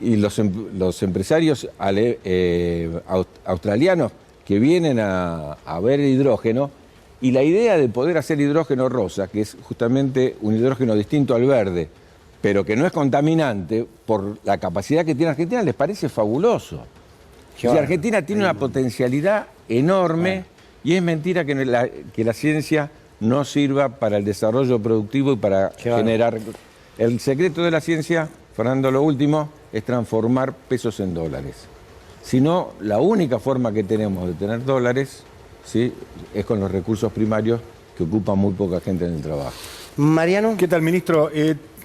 y los empresarios australianos que vienen a ver el hidrógeno, y la idea de poder hacer hidrógeno rosa, que es justamente un hidrógeno distinto al verde, pero que no es contaminante, por la capacidad que tiene Argentina, les parece fabuloso. Argentina tiene una potencialidad enorme y es mentira que la ciencia no sirva para el desarrollo productivo y para generar... El secreto de la ciencia, Fernando, lo último, es transformar pesos en dólares. Si no, la única forma que tenemos de tener dólares, ¿sí?, es con los recursos primarios que ocupan muy poca gente en el trabajo. Mariano. ¿Qué tal, ministro?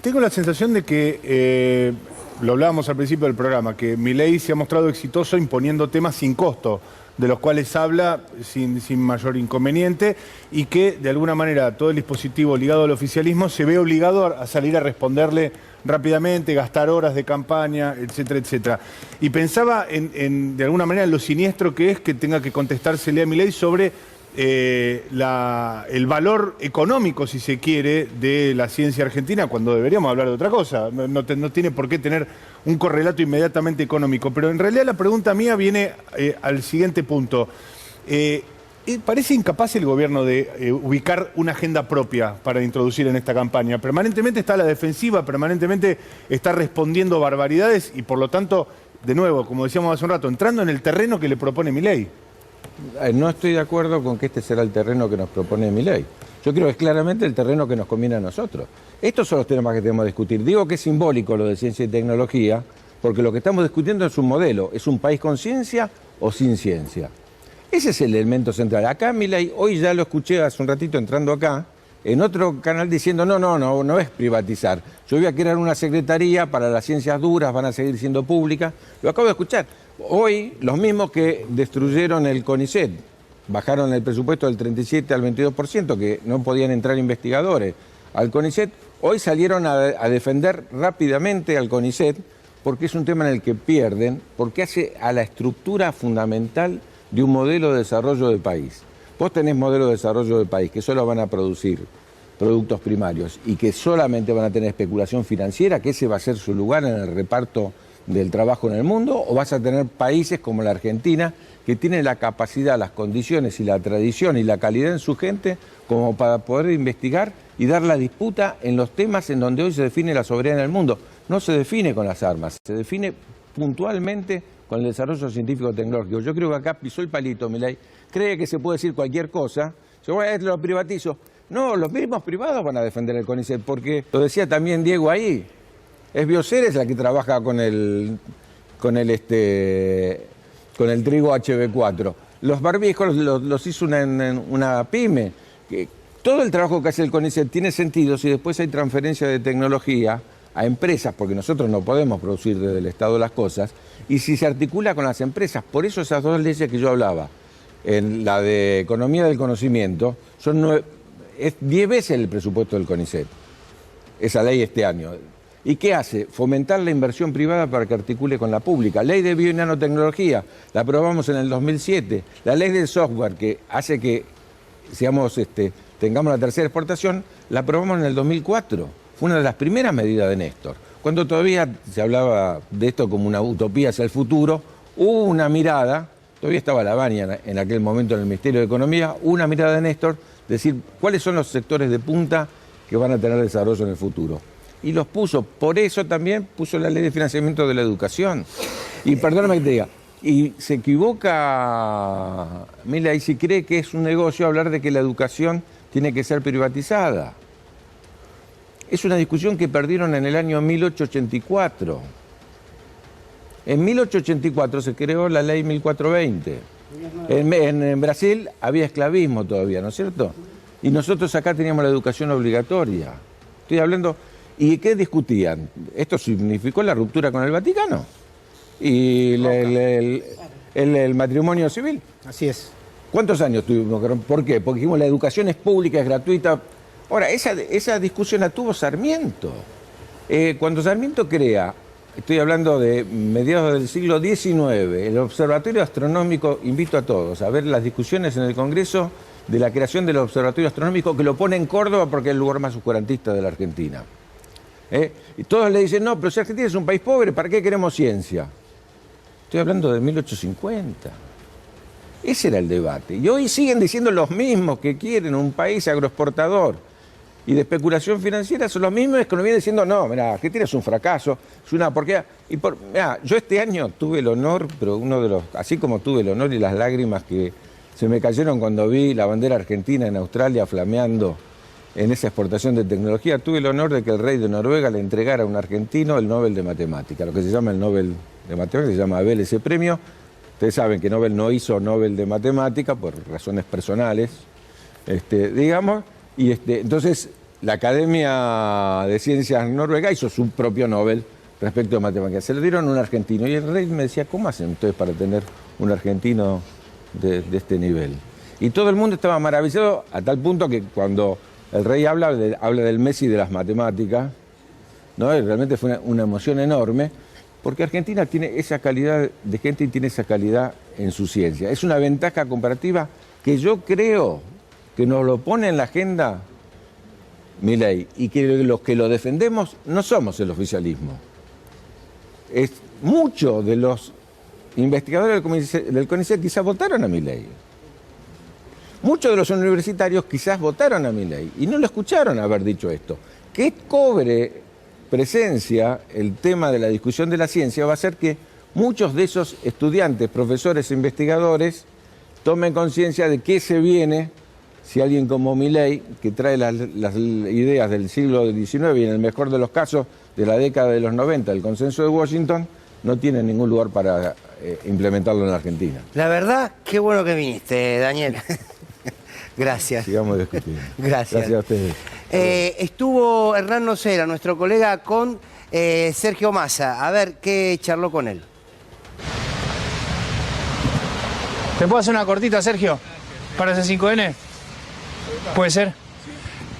Tengo la sensación de que, lo hablábamos al principio del programa, que Milei se ha mostrado exitoso imponiendo temas sin costo, de los cuales habla sin mayor inconveniente, y que de alguna manera todo el dispositivo ligado al oficialismo se ve obligado a salir a responderle rápidamente, gastar horas de campaña, etcétera, etcétera. Y pensaba de alguna manera en lo siniestro que es que tenga que contestársele a Milei sobre el valor económico, si se quiere, de la ciencia argentina, cuando deberíamos hablar de otra cosa. No tiene por qué tener un correlato inmediatamente económico. Pero en realidad la pregunta mía viene al siguiente punto. Parece incapaz el gobierno de ubicar una agenda propia para introducir en esta campaña. Permanentemente está a la defensiva, permanentemente está respondiendo barbaridades y por lo tanto, de nuevo, como decíamos hace un rato, entrando en el terreno que le propone Milei. No estoy de acuerdo con que este será el terreno que nos propone Milei. Yo creo que es claramente el terreno que nos conviene a nosotros. Estos son los temas que tenemos que discutir. Digo que es simbólico lo de ciencia y tecnología, porque lo que estamos discutiendo es un modelo. ¿Es un país con ciencia o sin ciencia? Ese es el elemento central. Acá Milei, hoy ya lo escuché hace un ratito entrando acá, en otro canal diciendo no es privatizar. Yo voy a crear una secretaría para las ciencias duras, van a seguir siendo públicas. Lo acabo de escuchar. Hoy, los mismos que destruyeron el CONICET, bajaron el presupuesto del 37 al 22%, que no podían entrar investigadores al CONICET, hoy salieron a defender rápidamente al CONICET porque es un tema en el que pierden, porque hace a la estructura fundamental de un modelo de desarrollo del país. Vos tenés modelo de desarrollo del país que solo van a producir productos primarios y que solamente van a tener especulación financiera, que ese va a ser su lugar en el reparto del trabajo en el mundo, o vas a tener países como la Argentina que tienen la capacidad, las condiciones y la tradición y la calidad en su gente como para poder investigar y dar la disputa en los temas en donde hoy se define la soberanía del mundo. No se define con las armas, se define puntualmente con el desarrollo científico-tecnológico. Yo creo que acá pisó el palito, Milei. Cree que se puede decir cualquier cosa. Yo lo privatizo. No, los mismos privados van a defender el CONICET, porque lo decía también Diego ahí. Es Bioceres la que trabaja con el trigo HB4. Los barbijos los hizo una pyme. Todo el trabajo que hace el CONICET tiene sentido si después hay transferencia de tecnología a empresas, porque nosotros no podemos producir desde el Estado las cosas, y si se articula con las empresas. Por eso esas dos leyes que yo hablaba, en la de economía del conocimiento, es 10 veces el presupuesto del CONICET, esa ley este año. ¿Y qué hace? Fomentar la inversión privada para que articule con la pública. Ley de bio y nanotecnología, la aprobamos en el 2007. La ley del software, que hace que tengamos la tercera exportación, la aprobamos en el 2004. Fue una de las primeras medidas de Néstor. Cuando todavía se hablaba de esto como una utopía hacia el futuro, hubo una mirada, todavía estaba Lavagna en aquel momento en el Ministerio de Economía, hubo una mirada de Néstor, decir cuáles son los sectores de punta que van a tener desarrollo en el futuro. Y los puso, por eso también puso la ley de financiamiento de la educación. Y perdóname que te diga, y se equivoca Milei si cree que es un negocio hablar de que la educación tiene que ser privatizada. Es una discusión que perdieron en el año 1884. En 1884 se creó la ley 1420. En Brasil había esclavismo todavía, ¿no es cierto? Y nosotros acá teníamos la educación obligatoria. Estoy hablando... ¿Y qué discutían? Esto significó la ruptura con el Vaticano y el matrimonio civil. Así es. ¿Cuántos años tuvimos? ¿Por qué? Porque dijimos la educación es pública, es gratuita. Ahora, esa discusión la tuvo Sarmiento. Cuando Sarmiento crea, estoy hablando de mediados del siglo XIX, el Observatorio Astronómico, invito a todos a ver las discusiones en el Congreso de la creación del Observatorio Astronómico, que lo pone en Córdoba porque es el lugar más oscurantista de la Argentina. Y todos le dicen, no, pero si Argentina es un país pobre, ¿para qué queremos ciencia? Estoy hablando de 1850. Ese era el debate. Y hoy siguen diciendo los mismos que quieren un país agroexportador y de especulación financiera, son los mismos que nos vienen diciendo, no, mira, Argentina es un fracaso, es una porquería. Mirá, yo este año tuve el honor, pero así como tuve el honor y las lágrimas que se me cayeron cuando vi la bandera argentina en Australia flameando en esa exportación de tecnología, tuve el honor de que el rey de Noruega le entregara a un argentino el Nobel de Matemática, lo que se llama el Nobel de Matemática, se llama Abel ese premio. Ustedes saben que Nobel no hizo Nobel de Matemática por razones personales, digamos, y entonces la Academia de Ciencias Noruega hizo su propio Nobel respecto a matemáticas. Se lo dieron a un argentino y el rey me decía, ¿cómo hacen ustedes para tener un argentino de este nivel? Y todo el mundo estaba maravillado a tal punto que cuando el rey habla del Messi de las matemáticas, ¿no? Y realmente fue una emoción enorme, porque Argentina tiene esa calidad de gente y tiene esa calidad en su ciencia. Es una ventaja comparativa que yo creo que nos lo pone en la agenda Milei, y que los que lo defendemos no somos el oficialismo. Muchos de los investigadores del CONICET quizás votaron a Milei. Muchos de los universitarios quizás votaron a Milei y no lo escucharon haber dicho esto. Que cobre presencia el tema de la discusión de la ciencia va a hacer que muchos de esos estudiantes, profesores e investigadores tomen conciencia de qué se viene si alguien como Milei, que trae las ideas del siglo XIX y en el mejor de los casos de la década de los 90, el consenso de Washington, no tiene ningún lugar para implementarlo en la Argentina. La verdad, qué bueno que viniste, Daniel. Gracias. Sigamos discutiendo. Gracias. Gracias a ustedes. Estuvo Hernán Nocera, nuestro colega, con Sergio Massa. A ver qué charló con él. ¿Te puedo hacer una cortita, Sergio? ¿Para ese 5N? ¿Puede ser?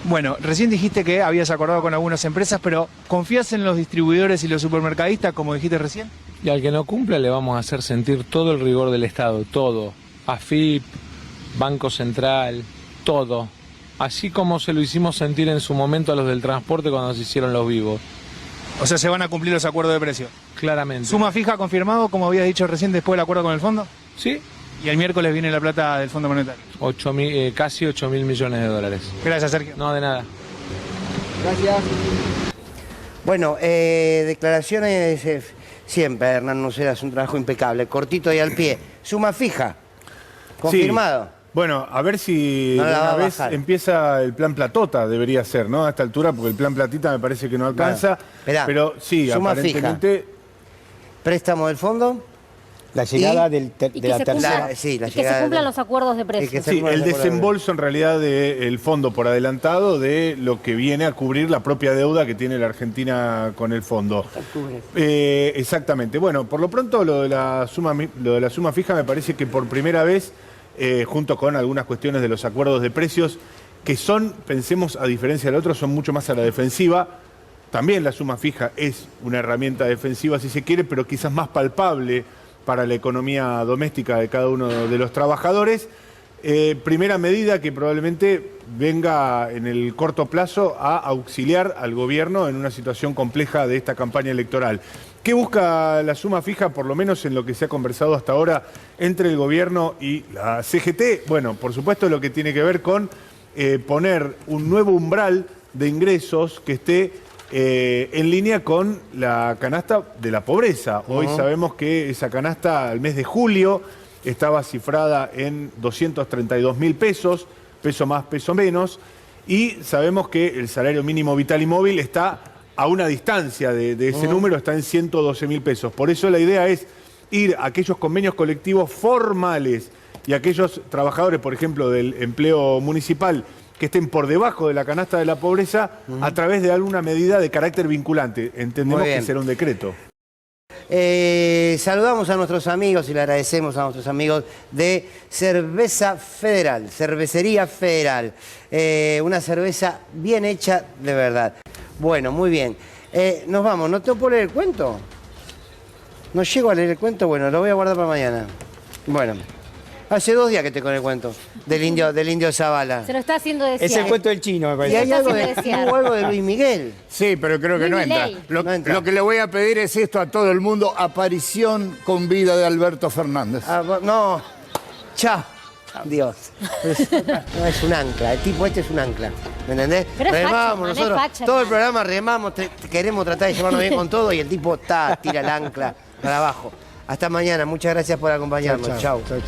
Bueno, recién dijiste que habías acordado con algunas empresas, pero ¿confías en los distribuidores y los supermercadistas, como dijiste recién? Y al que no cumpla le vamos a hacer sentir todo el rigor del Estado, todo. AFIP, Banco Central, todo. Así como se lo hicimos sentir en su momento a los del transporte cuando se hicieron los vivos. O sea, ¿se van a cumplir los acuerdos de precio? Claramente. ¿Suma fija confirmado, como había dicho recién, después del acuerdo con el fondo? Sí. Y el miércoles viene la plata del Fondo Monetario. Casi 8.000 millones de dólares. Gracias, Sergio. No, de nada. Gracias. Bueno, declaraciones siempre, Hernán Nocera, es un trabajo impecable, cortito y al pie. Suma fija, confirmado. Sí. Bueno, a ver si no una vez empieza el plan Platota, debería ser, ¿no? A esta altura, porque el plan Platita me parece que no alcanza. Esperá, pero sí, suma aparentemente... fija. Préstamo del fondo. La llegada y que se cumplan los acuerdos de precios. Sí, el desembolso en realidad del fondo por adelantado de lo que viene a cubrir la propia deuda que tiene la Argentina con el fondo. Exactamente. Bueno, por lo pronto lo de la suma fija me parece que por primera vez, junto con algunas cuestiones de los acuerdos de precios, que son, pensemos, a diferencia del otro, son mucho más a la defensiva. También la suma fija es una herramienta defensiva, si se quiere, pero quizás más palpable para la economía doméstica de cada uno de los trabajadores. Primera medida que probablemente venga en el corto plazo a auxiliar al gobierno en una situación compleja de esta campaña electoral. ¿Qué busca la suma fija, por lo menos en lo que se ha conversado hasta ahora entre el gobierno y la CGT? Bueno, por supuesto lo que tiene que ver con poner un nuevo umbral de ingresos que esté en línea con la canasta de la pobreza. Hoy sabemos que esa canasta al mes de julio estaba cifrada en 232.000 pesos, peso más, peso menos, y sabemos que el salario mínimo vital y móvil está a una distancia de ese número, está en 112.000 pesos. Por eso la idea es ir a aquellos convenios colectivos formales y a aquellos trabajadores, por ejemplo, del empleo municipal, que estén por debajo de la canasta de la pobreza a través de alguna medida de carácter vinculante. Entendemos que será un decreto. Saludamos a nuestros amigos y le agradecemos a nuestros amigos de Cerveza Federal, Cervecería Federal. Una cerveza bien hecha de verdad. Bueno, muy bien. Nos vamos. ¿No te puedo leer el cuento? ¿No llego a leer el cuento? Bueno, lo voy a guardar para mañana. Bueno. Hace 2 días que estoy con el cuento del indio Zavala. Se lo está haciendo desear. Es el cuento del chino, me Y parece. hay algo de Luis Miguel. Sí, pero creo que no entra. Lo que le voy a pedir es esto a todo el mundo: aparición con vida de Alberto Fernández. No, chao. Dios. No, es un ancla. El tipo este es un ancla. ¿Me entendés? Pero es Remamos facha, man, nosotros. es facha, todo el man. programa remamos, queremos tratar de llevarnos bien con todo y el tipo tira el ancla para abajo. Hasta mañana. Muchas gracias por acompañarnos. Chao. Chao.